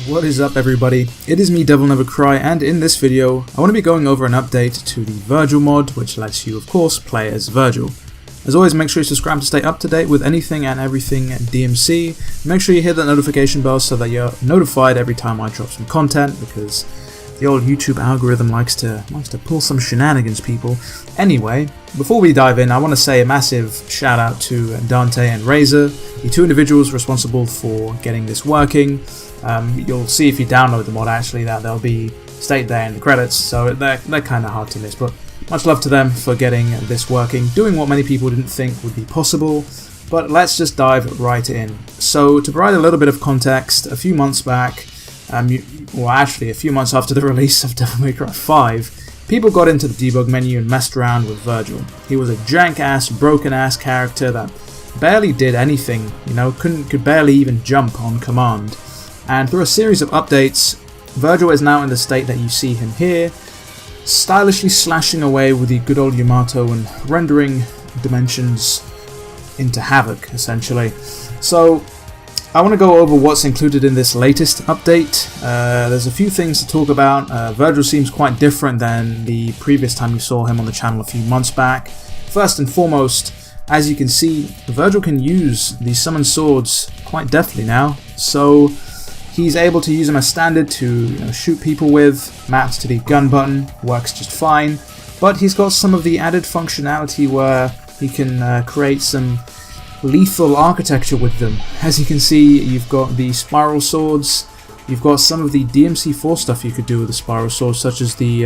What is up, everybody? It is me, DevilNeverCry, and in this video I want to be going over an update to the Vergil mod, which lets you of course play as Vergil. As always, make sure you subscribe to stay up to date with anything and everything DMC. Make sure you hit that notification bell so that you're notified every time I drop some content, because the old YouTube algorithm likes to pull some shenanigans, people. Anyway, before we dive in, I want to say a massive shout out to Dante and Razor, the two individuals responsible for getting this working. You'll see if you download the mod actually that they'll be stated there in the credits, so they're kind of hard to miss, but much love to them for getting this working, doing what many people didn't think would be possible. But let's just dive right in. So to provide a little bit of context, a few months back, actually a few months after the release of DevilNeverCry 5, people got into the debug menu and messed around with Vergil. He was a jank-ass, broken-ass character that barely did anything, could barely even jump on command. And through a series of updates, Vergil is now in the state that you see him here, stylishly slashing away with the good old Yamato and rendering dimensions into havoc, essentially. So I want to go over what's included in this latest update. There's a few things to talk about. Vergil seems quite different than the previous time you saw him on the channel a few months back. First and foremost, as you can see, Vergil can use these summon swords quite deftly now. So he's able to use them as standard to shoot people with, mapped to the gun button, works just fine. But he's got some of the added functionality where he can create some lethal architecture with them. As you can see, you've got the spiral swords, you've got some of the DMC4 stuff you could do with the spiral swords, such as the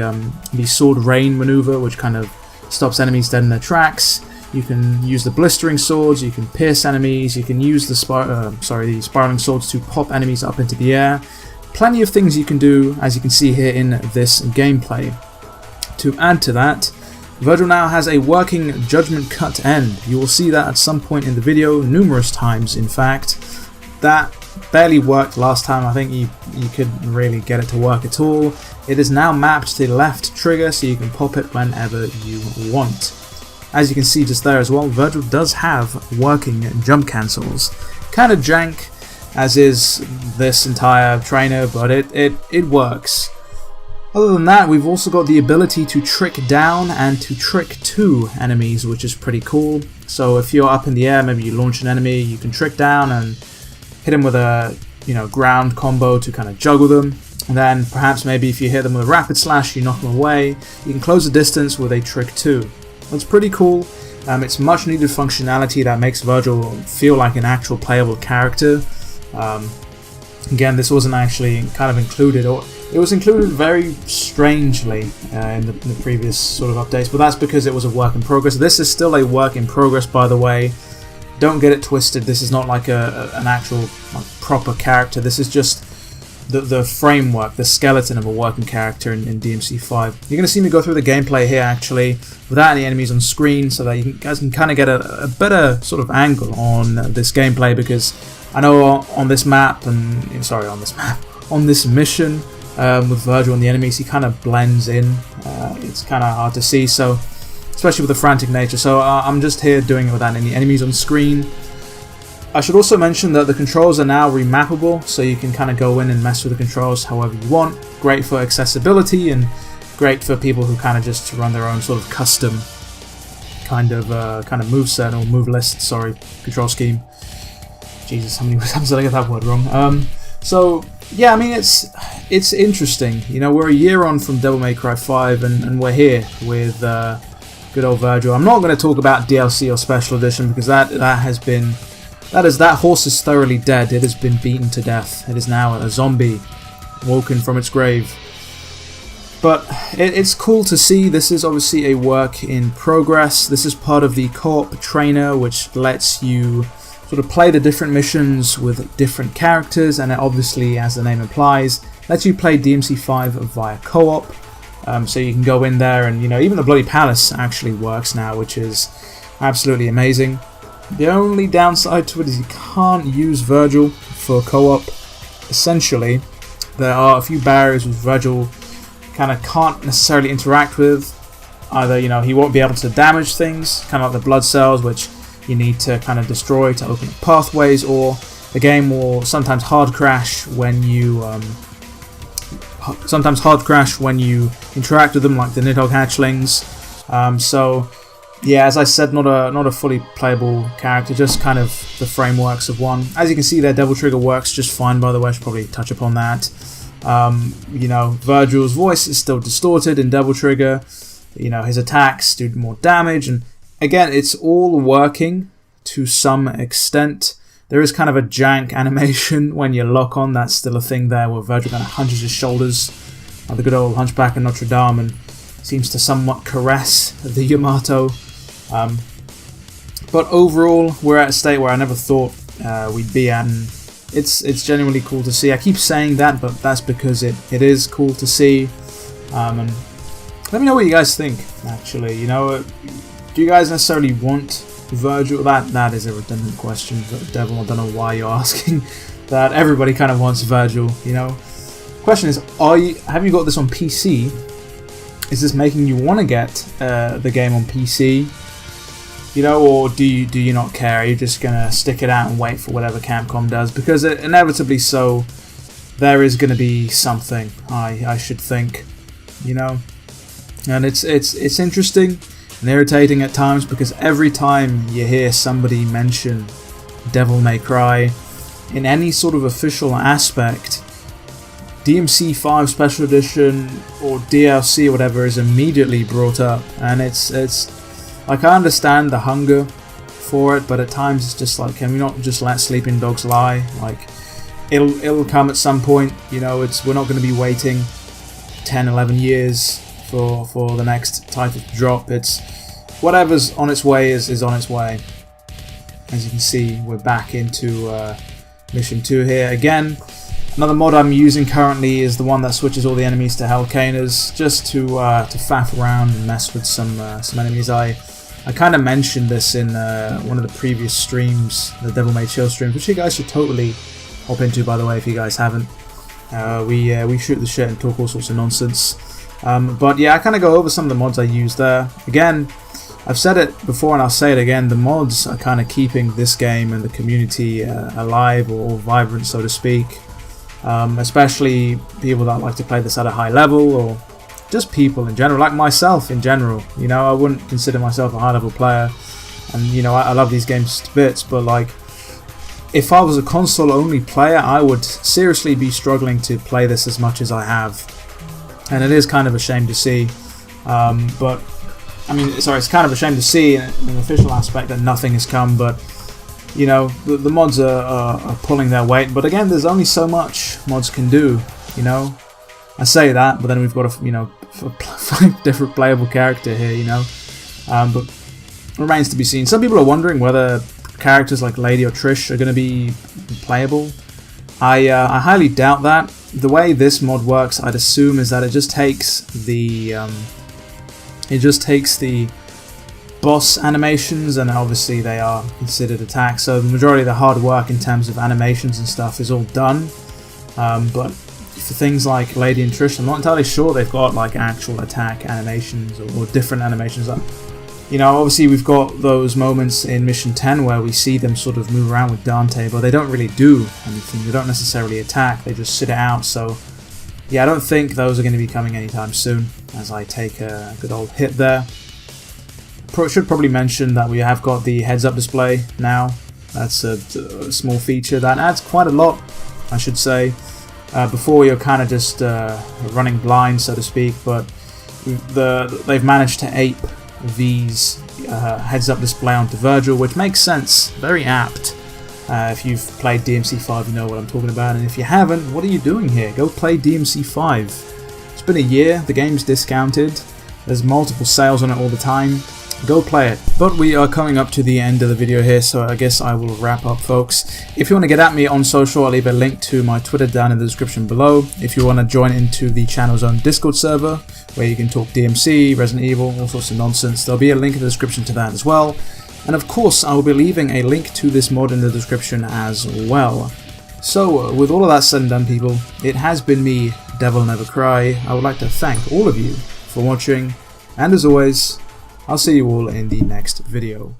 sword rain maneuver, which kind of stops enemies dead in their tracks. You can use the blistering swords, you can pierce enemies, you can use the spiraling swords to pop enemies up into the air. Plenty of things you can do, as you can see here in this gameplay. To add to that, Vergil now has a working judgment cut end. You will see that at some point in the video, numerous times in fact. That barely worked last time. I think you couldn't really get it to work at all. It is now mapped to the left trigger, so you can pop it whenever you want. As you can see just there as well, Vergil does have working jump cancels. Kind of jank, as is this entire trainer, but it works. Other than that, we've also got the ability to trick down and to trick to enemies, which is pretty cool. So if you're up in the air, maybe you launch an enemy, you can trick down and hit him with a ground combo to kind of juggle them. And then perhaps maybe if you hit them with a rapid slash, you knock them away. You can close the distance with a trick to. That's pretty cool. It's much needed functionality that makes Vergil feel like an actual playable character. Again, this wasn't actually kind of included, or it was included very strangely in the previous sort of updates, but that's because it was a work in progress. This is still a work in progress, by the way. Don't get it twisted. This is not like an actual proper character. This is just the framework, the skeleton of a working character in DMC5. You're going to see me go through the gameplay here actually without any enemies on screen, so that you guys can kind of get a better sort of angle on this gameplay, because I know on this map, on this mission with Vergil and the enemies, he kind of blends in. It's kind of hard to see, so especially with the frantic nature. So I'm just here doing it without any enemies on screen. I should also mention that the controls are now remappable, so you can kind of go in and mess with the controls however you want. Great for accessibility and great for people who kind of just run their own sort of custom kind of moveset or move list. Control scheme. Jesus, how many times did I get that word wrong? So yeah, I mean it's interesting. We're a year on from DevilNeverCry 5, and we're here with good old Vergil. I'm not going to talk about DLC or Special Edition, because that horse is thoroughly dead. It has been beaten to death. It is now a zombie, woken from its grave. But it's cool to see. This is obviously a work in progress. This is part of the co-op trainer, which lets you sort of play the different missions with different characters, and it obviously, as the name implies, lets you play DMC5 via co-op. So you can go in there and, even the Bloody Palace actually works now, which is absolutely amazing. The only downside to it is you can't use Vergil for co-op. Essentially, there are a few barriers which Vergil kind of can't necessarily interact with. Either, he won't be able to damage things, kind of like the blood cells, which you need to kind of destroy to open up pathways, or the game will sometimes hard crash when you interact with them, like the Nidhogg hatchlings. So yeah, as I said, not a fully playable character, just kind of the frameworks of one. As you can see there, Devil Trigger works just fine, by the way. I should probably touch upon that. You know, Vergil's voice is still distorted in Devil Trigger. You know, his attacks do more damage, and again, it's all working to some extent. There is kind of a jank animation when you lock on. That's still a thing there, where Vergil kind of hunches his shoulders like the good old Hunchback of Notre Dame and seems to somewhat caress the Yamato. But overall, we're at a state where I never thought we'd be at, and it's genuinely cool to see. I keep saying that, but that's because it is cool to see. And let me know what you guys think, actually. You know, do you guys necessarily want Vergil? That is a redundant question, Devil. I don't know why you're asking that. Everybody kind of wants Vergil, you know. Question is, have you got this on PC? Is this making you want to get the game on PC? You know, or do you not care? Are you just gonna stick it out and wait for whatever Capcom does? Because inevitably so, there is gonna be something. I should think, you know. And it's interesting and irritating at times, because every time you hear somebody mention Devil May Cry in any sort of official aspect, DMC 5 Special Edition or DLC or whatever is immediately brought up, and it's like, I understand the hunger for it, but at times it's just like, can we not just let sleeping dogs lie? Like, it'll come at some point, you know. We're not going to be waiting 10, 11 years for the next title to drop. It's whatever's on its way is on its way. As you can see, we're back into mission 2 here again. Another mod I'm using currently is the one that switches all the enemies to Hellcanas, just to faff around and mess with some enemies. I kind of mentioned this in one of the previous streams, the Devil May Chill streams, which you guys should totally hop into, by the way, if you guys haven't. We shoot the shit and talk all sorts of nonsense. But yeah, I kind of go over some of the mods I use there. Again, I've said it before and I'll say it again, the mods are kind of keeping this game and the community alive or vibrant, so to speak. Especially people that like to play this at a high level, or just people in general, like myself in general. You know, I wouldn't consider myself a high level player, and you know, I love these games to bits, but like, if I was a console only player, I would seriously be struggling to play this as much as I have, and it is kind of a shame to see. But I mean, sorry, it's kind of a shame to see in an official aspect that nothing has come, but you know, the mods are pulling their weight. But again, there's only so much mods can do, you know. I say that, but then we've got a 5 different playable character here, you know. But remains to be seen. Some people are wondering whether characters like Lady or Trish are going to be playable. I highly doubt that. The way this mod works, I'd assume, is that it just takes the boss animations, and obviously they are considered attacks, so the majority of the hard work in terms of animations and stuff is all done. But for things like Lady and Trish, I'm not entirely sure they've got like actual attack animations or different animations. You know, obviously we've got those moments in Mission 10 where we see them sort of move around with Dante, but they don't really do anything. They don't necessarily attack, they just sit it out. So yeah, I don't think those are going to be coming anytime soon, as I take a good old hit there. Should probably mention that we have got the heads-up display now. That's a small feature that adds quite a lot, I should say. Before, you're kind of just running blind, so to speak, but they've managed to ape V's heads-up display onto Vergil, which makes sense, very apt. If you've played DMC 5, you know what I'm talking about, and if you haven't, what are you doing here? Go play DMC 5. It's been a year, the game's discounted, there's multiple sales on it all the time. Go play it. But we are coming up to the end of the video here, so I guess I will wrap up, folks. If you want to get at me on social, I'll leave a link to my Twitter down in the description below. If you want to join into the channel's own Discord server, where you can talk DMC, Resident Evil, all sorts of nonsense, there'll be a link in the description to that as well. And of course, I will be leaving a link to this mod in the description as well. So, with all of that said and done, people, it has been me, DevilNeverCry. I would like to thank all of you for watching, and as always, I'll see you all in the next video.